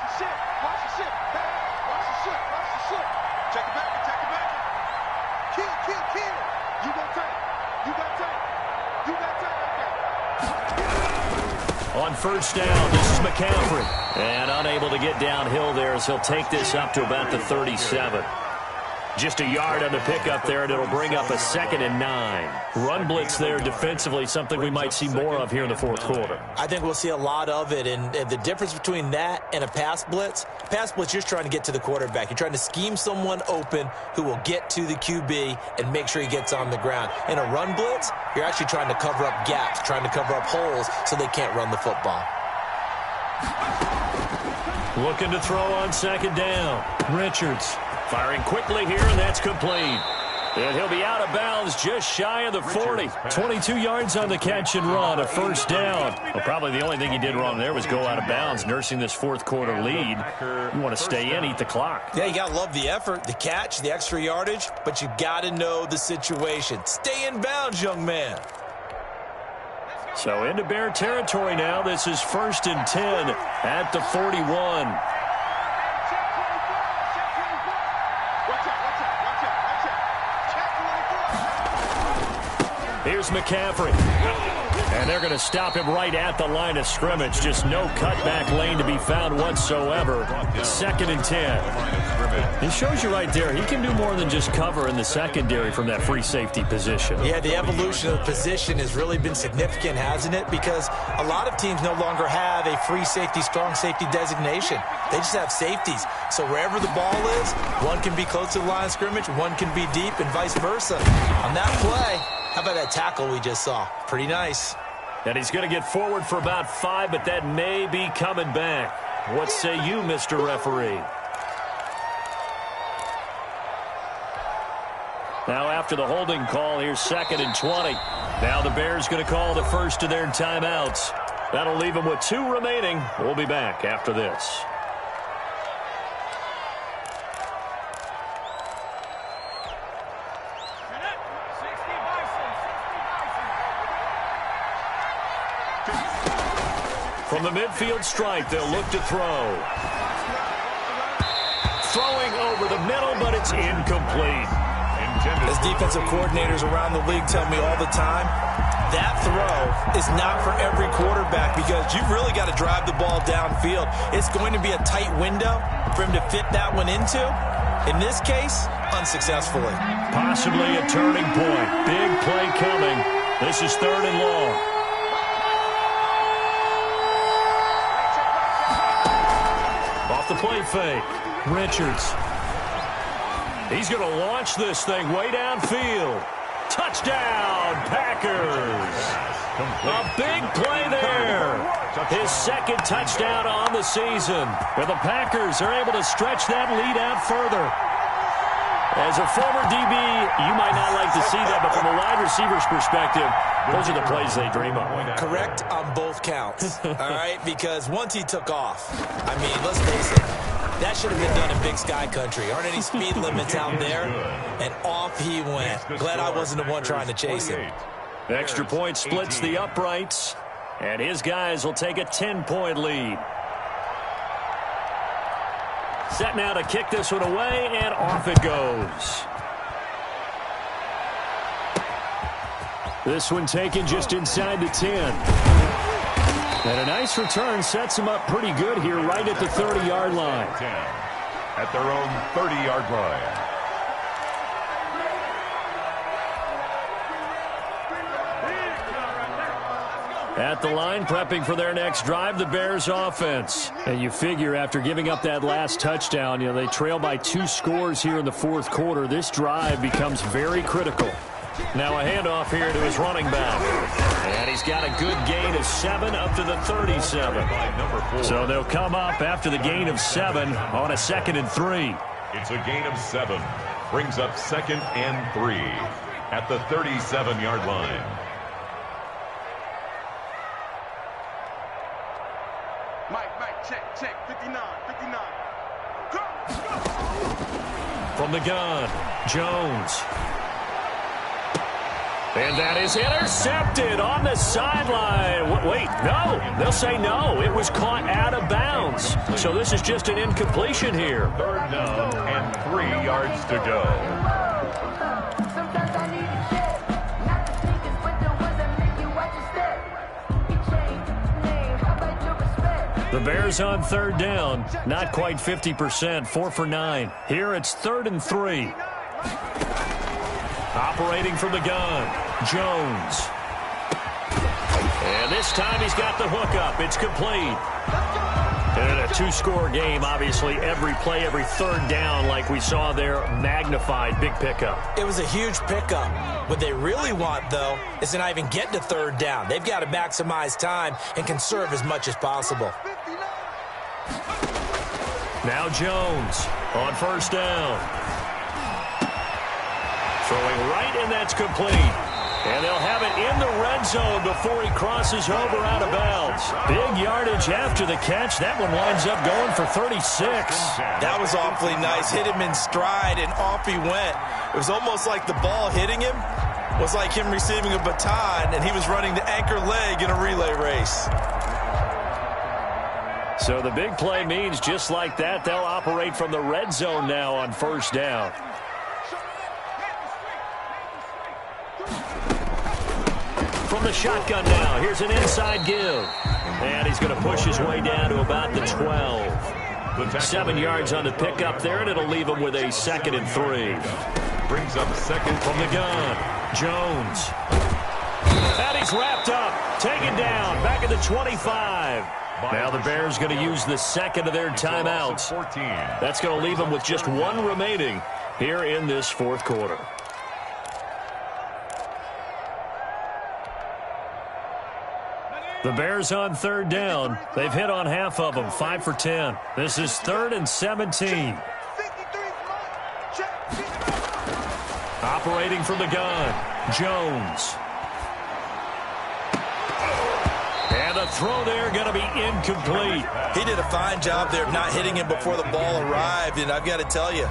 [SPEAKER 2] On 1st down, this is McCaffrey. And unable to get downhill there as he'll take this up to about the 37. Just a yard on the pickup there, and it'll bring up a 2nd and 9. Run blitz there defensively, something we might see more of here in the fourth quarter.
[SPEAKER 4] I think we'll see a lot of it, and the difference between that and a pass blitz, you're just trying to get to the quarterback. You're trying to scheme someone open who will get to the QB and make sure he gets on the ground. In a run blitz, you're actually trying to cover up gaps, trying to cover up holes so they can't run the football.
[SPEAKER 2] Looking to throw on 2nd down. Richards firing quickly here, and that's complete. And he'll be out of bounds just shy of the 40. 22 yards on the catch and run, a 1st down. Well, probably the only thing he did wrong there was go out of bounds, nursing this fourth quarter lead. You want to stay in, eat the clock.
[SPEAKER 4] Yeah, you got to love the effort, the catch, the extra yardage, but you got to know the situation. Stay in bounds, young man.
[SPEAKER 2] So into Bear territory now. This is 1st and 10 at the 41. Here's McCaffrey. And they're going to stop him right at the line of scrimmage. Just no cutback lane to be found whatsoever. 2nd and 10. It shows you right there, he can do more than just cover in the secondary from that free safety position.
[SPEAKER 4] Yeah, the evolution of the position has really been significant, hasn't it? Because a lot of teams no longer have a free safety, strong safety designation. They just have safeties. So wherever the ball is, one can be close to the line of scrimmage, one can be deep, and vice versa. On that play, how about that tackle we just saw? Pretty nice.
[SPEAKER 2] And he's going to get forward for about 5, but that may be coming back. What say you, Mr. Referee? Now after the holding call, here's 2nd and 20. Now the Bears going to call the first of their timeouts. That'll leave them with 2 remaining. We'll be back after this. From the midfield stripe, they'll look to throw. Throwing over the middle, but it's incomplete.
[SPEAKER 4] As defensive coordinators around the league tell me all the time, that throw is not for every quarterback because you've really got to drive the ball downfield. It's going to be a tight window for him to fit that one into. In this case, unsuccessfully.
[SPEAKER 2] Possibly a turning point. Big play coming. This is 3rd and long. Off the play fake. Richards. He's going to launch this thing way downfield. Touchdown, Packers. A big play there. His 2nd touchdown on the season. But the Packers are able to stretch that lead out further. As a former DB, you might not like to see that, but from a wide receiver's perspective, those are the plays they dream of.
[SPEAKER 4] Correct on both counts, all right? Because once he took off, I mean, let's face it, that should have been done in Big Sky Country. Aren't any speed limits out there? And off he went. Glad I wasn't the one trying to chase him.
[SPEAKER 2] Extra point splits the uprights, and his guys will take a 10-point lead. Set now to kick this one away, and off it goes. This one taken just inside the 10. And a nice return sets him up pretty good here right at the 30-yard line.
[SPEAKER 3] 10 at their own 30-yard line.
[SPEAKER 2] At the line, prepping for their next drive, the Bears offense. And you figure after giving up that last touchdown, they trail by 2 scores here in the 4th quarter. This drive becomes very critical. Now a handoff here to his running back. And he's got a good gain of 7 up to the 37. So they'll come up after the gain of 7 on a 2nd and 3.
[SPEAKER 3] It's a gain of 7. Brings up 2nd and 3 at the 37-yard line.
[SPEAKER 5] Mike, check, 59. Go!
[SPEAKER 2] From the gun, Jones. And that is intercepted on the sideline. Wait, no. They'll say no. It was caught out of bounds. So this is just an incompletion here.
[SPEAKER 3] 3rd down and 3 yards to go.
[SPEAKER 2] The Bears on 3rd down. Not quite 50%. 4 for 9. Here it's 3rd and 3. Operating from the gun, Jones. And this time he's got the hook up. It's complete. And in a 2-score game, obviously, every play, every 3rd down, like we saw there, magnified. Big pickup.
[SPEAKER 4] It was a huge pickup. What they really want, though, is to not even get to 3rd down. They've got to maximize time and conserve as much as possible.
[SPEAKER 2] Now Jones on 1st down. Throwing right, and that's complete. And they'll have it in the red zone before he crosses over out of bounds. Big yardage after the catch. That one winds up going for 36.
[SPEAKER 4] That was awfully nice. Hit him in stride, and off he went. It was almost like the ball hitting him was like him receiving a baton, and he was running the anchor leg in a relay race.
[SPEAKER 2] So the big play means just like that, they'll operate from the red zone now on 1st down. From the shotgun now, here's an inside give. And he's going to push his way down to about the 12. 7 yards on the pickup there, and it'll leave him with a 2nd and 3.
[SPEAKER 3] Brings up 2nd
[SPEAKER 2] from the gun, Jones. And he's wrapped up, taken down, back at the 25. Now the Bears going to use the 2nd of their timeouts. That's going to leave them with just 1 remaining here in this 4th quarter. The Bears on 3rd down. They've hit on half of them, 5 for 10. This is 3rd and 17. Operating from the gun, Jones. And the throw there going to be incomplete.
[SPEAKER 4] He did a fine job there of not hitting him before the ball arrived, and I've got to tell you,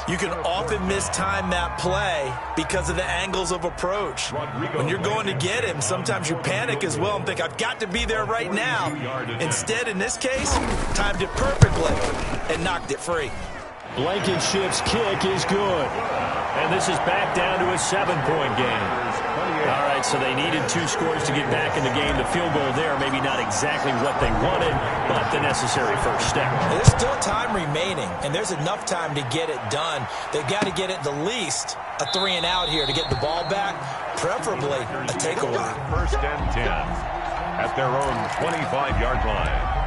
[SPEAKER 4] you can often mistime that play because of the angles of approach. When you're going to get him, sometimes you panic as well and think, I've got to be there right now. Instead, in this case, timed it perfectly and knocked it free.
[SPEAKER 2] Blankenship's kick is good. And this is back down to a 7-point game. All right, so they needed 2 scores to get back in the game. The field goal there, maybe not exactly what they wanted, but the necessary first step.
[SPEAKER 4] There's still time remaining, and there's enough time to get it done. They've got to get at the least a 3-and-out here to get the ball back, preferably a takeaway.
[SPEAKER 3] First and 10 at their own 25-yard line.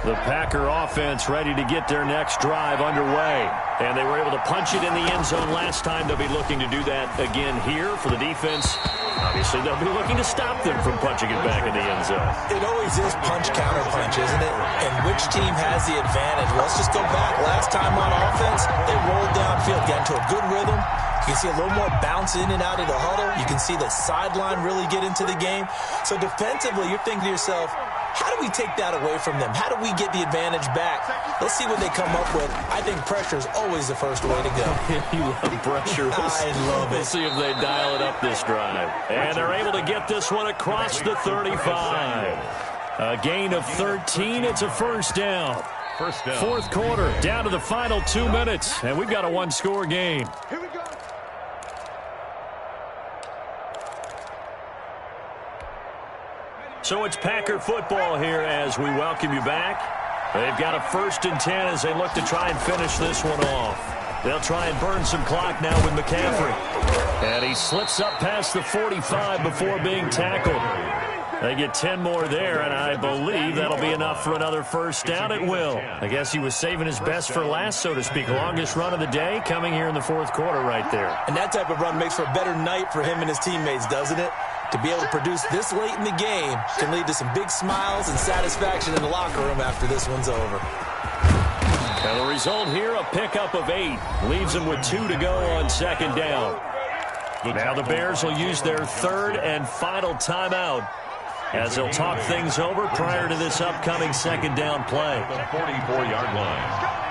[SPEAKER 2] The Packer offense ready to get their next drive underway. And they were able to punch it in the end zone last time. They'll be looking to do that again here for the defense. Obviously, they'll be looking to stop them from punching it back in the end zone.
[SPEAKER 4] It always is punch-counter-punch, isn't it? And which team has the advantage? Well, let's just go back. Last time on offense, they rolled downfield, got into a good rhythm. You can see a little more bounce in and out of the huddle. You can see the sideline really get into the game. So defensively, you're thinking to yourself, how do we take that away from them? How do we get the advantage back? Let's see what they come up with. I think pressure is always the first way to go.
[SPEAKER 2] You love pressure.
[SPEAKER 4] I love it.
[SPEAKER 2] We'll see if they dial it up this drive. And they're able to get this one across the 35. A gain of 13. It's a first down.
[SPEAKER 3] First down.
[SPEAKER 2] Fourth quarter, down to the final 2 minutes. And we've got a one-score game.
[SPEAKER 5] Here we go.
[SPEAKER 2] So it's Packer football here as we welcome you back. They've got a 1st and 10 as they look to try and finish this one off. They'll try and burn some clock now with McCaffrey. And he slips up past the 45 before being tackled. They get 10 more there, and I believe that'll be enough for another first down. It will. I guess he was saving his best for last, so to speak. Longest run of the day coming here in the fourth quarter right there.
[SPEAKER 4] And that type of run makes for a better night for him and his teammates, doesn't it? To be able to produce this late in the game can lead to some big smiles and satisfaction in the locker room after this one's over.
[SPEAKER 2] And the result here, a pickup of 8. Leaves them with 2 to go on second down. Now the Bears will use their 3rd and final timeout as they'll talk things over prior to this upcoming second down play.
[SPEAKER 3] The 44-yard line.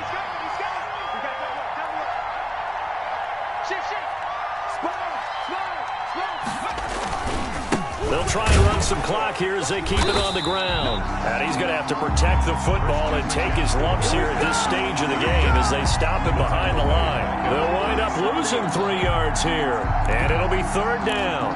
[SPEAKER 2] They'll try and run some clock here as they keep it on the ground. And he's going to have to protect the football and take his lumps here at this stage of the game as they stop him behind the line. They'll wind up losing 3 yards here. And it'll be 3rd down.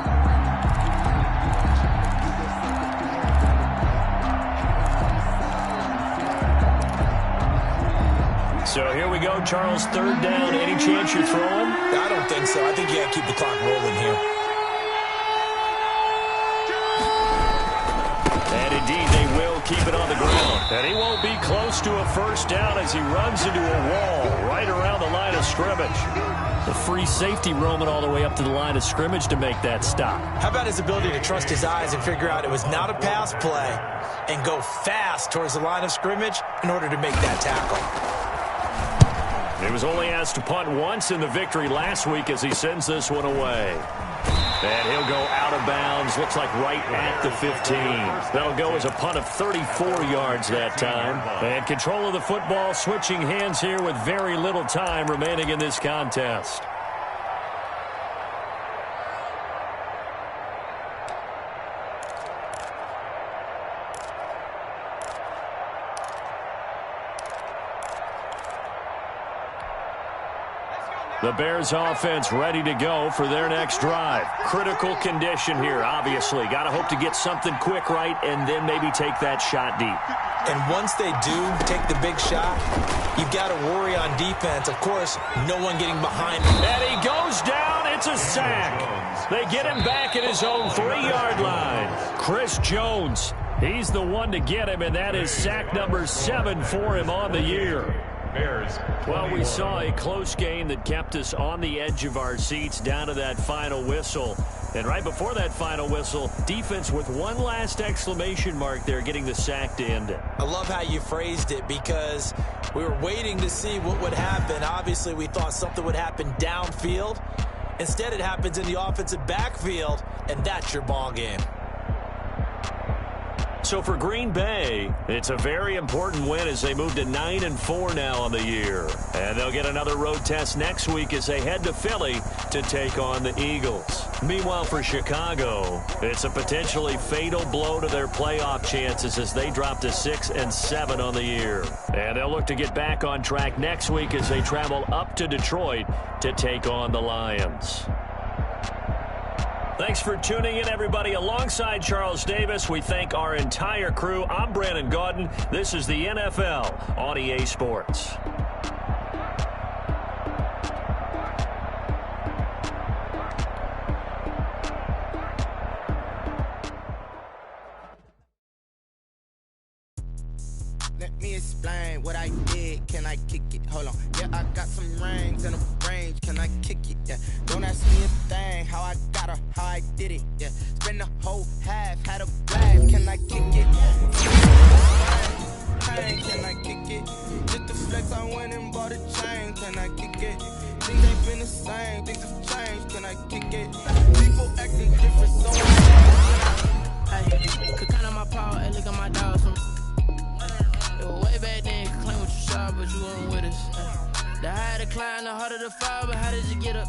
[SPEAKER 2] So here we go, Charles, 3rd down. Any chance you're throwing?
[SPEAKER 4] I don't think so. I think you got to keep the clock rolling here.
[SPEAKER 2] And indeed, they will keep it on the ground. And he won't be close to a first down as he runs into a wall right around the line of scrimmage. The free safety roaming all the way up to the line of scrimmage to make that stop.
[SPEAKER 4] How about his ability to trust his eyes and figure out it was not a pass play and go fast towards the line of scrimmage in order to make that tackle?
[SPEAKER 2] He was only asked to punt once in the victory last week as he sends this one away. And he'll go out of bounds, looks like right at the 15. That'll go as a punt of 34 yards that time. And control of the football switching hands here with very little time remaining in this contest. The Bears offense ready to go for their next drive. Critical condition here, obviously. Got to hope to get something quick right and then maybe take that shot deep.
[SPEAKER 4] And once they do take the big shot, you've got to worry on defense. Of course, no one getting behind him.
[SPEAKER 2] And he goes down. It's a sack. They get him back at his own 3-yard line. Chris Jones, he's the one to get him, and that is sack number 7 for him on the year.
[SPEAKER 3] Bears.
[SPEAKER 2] Well, we saw a close game that kept us on the edge of our seats down to that final whistle. And right before that final whistle, defense with one last exclamation mark there, getting the sack to end it.
[SPEAKER 4] I love how you phrased it because we were waiting to see what would happen. Obviously, we thought something would happen downfield. Instead, it happens in the offensive backfield, and that's your ball game.
[SPEAKER 2] so for Green Bay, it's a very important win as they move to 9-4 now on the year. And they'll get another road test next week as they head to Philly to take on the Eagles. Meanwhile, for Chicago, it's a potentially fatal blow to their playoff chances as they drop to 6-7 on the year. And they'll look to get back on track next week as they travel up to Detroit to take on the Lions. Thanks for tuning in, everybody. Alongside Charles Davis, we thank our entire crew. I'm Brandon Gaudin. This is the NFL on EA Sports.
[SPEAKER 1] Let me explain what I did. Can I kick it? Hold on. Yeah, I got some rings and a range. Can I kick it? Yeah. Don't ask me a thing. How I got her, how I did it. Yeah. Spend the whole half, had a blast. Can I kick it? Can I kick it? Just the flex, I went and bought a chain. Can I kick it? Things ain't been the same. Things have changed. Can I kick it? People acting different, so
[SPEAKER 6] Hey, could count on my power and look at my dogs. Way back then, you could claim what you saw, but you weren't with us. The higher the climb, the harder the fall, but how did you get up?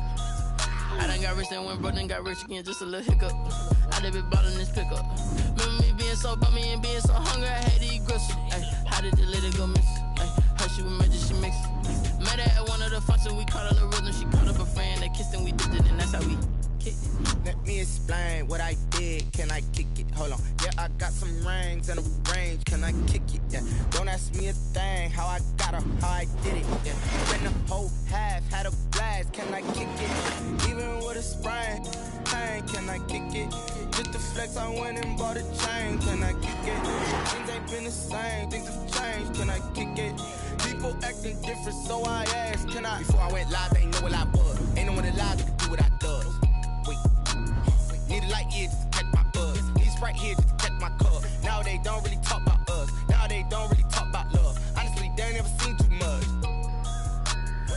[SPEAKER 6] I done got rich, then went broke, then got rich again, just a little hiccup. I done been ballin' this pickup. Remember me being so bummy and being so hungry, I had to eat gristle. How did the lady go miss? How she was magic, she mixed. Met her at one of the functions, we caught her the rhythm. She called up a friend, they kissed and we dipped it, and that's how we kicked it.
[SPEAKER 1] Let me explain what I did. Can I kick it? Hold on. Yeah, I got some rings and a range. Can I kick it? Yeah. Don't ask me a thing. How I got her, how I did it. Yeah. Spend the whole half, had a blast. Can I kick it? Even with a sprain, pain. Can I kick it? Just the flex, I went and bought a chain. Can I kick it? Things ain't been the same. Things have changed. Can I kick it? People acting different, so I asked. Can I? Before I went live, they ain't know what I was. Ain't no one alive that could do what I does. Need a light year just to catch my buzz. Need a Sprite here just to catch my cup. Now they don't really talk about us. Now they don't really talk about love. Honestly, they ain't never seen too much.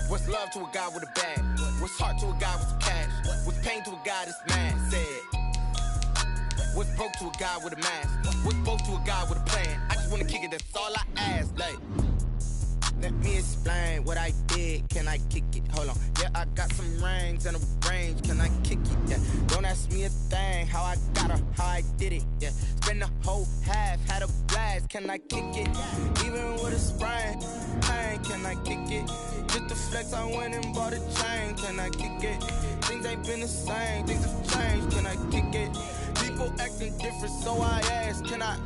[SPEAKER 1] What's love to a guy with a bag? What's heart to a guy with some cash? What's pain to a guy that's mad? Said. What's broke to a guy with a mask? What's broke to a guy with a plan? I just wanna kick it, that's all I ask. Like, let me explain what I did. Can I kick it? Hold on. Yeah, I got some rings and a range. Can I kick it? Yeah. Don't ask me a thing. How I got her, how I did it. Yeah. Spend the whole half, had a blast. Can I kick it? Even with a sprain, pain. Can I kick it? Just the flex, I went and bought a chain. Can I kick it? Things ain't been the same. Things have changed. Can I kick it? People acting different, so I asked. Can I?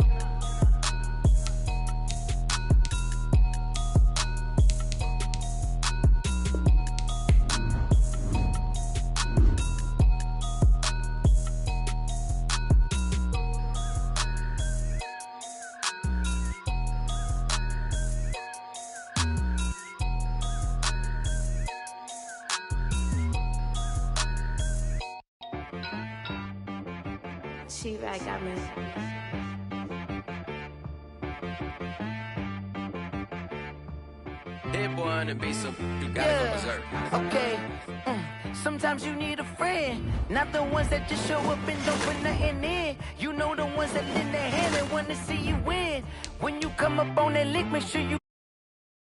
[SPEAKER 7] She-Rag got me.
[SPEAKER 6] Hit boy on the beat, so you gotta go berserk.
[SPEAKER 8] Okay. Sometimes you need a friend, not the ones that just show up and don't put nothing in. You know the ones that lend a hand and wanna see you win. When you come up on that lick, make sure you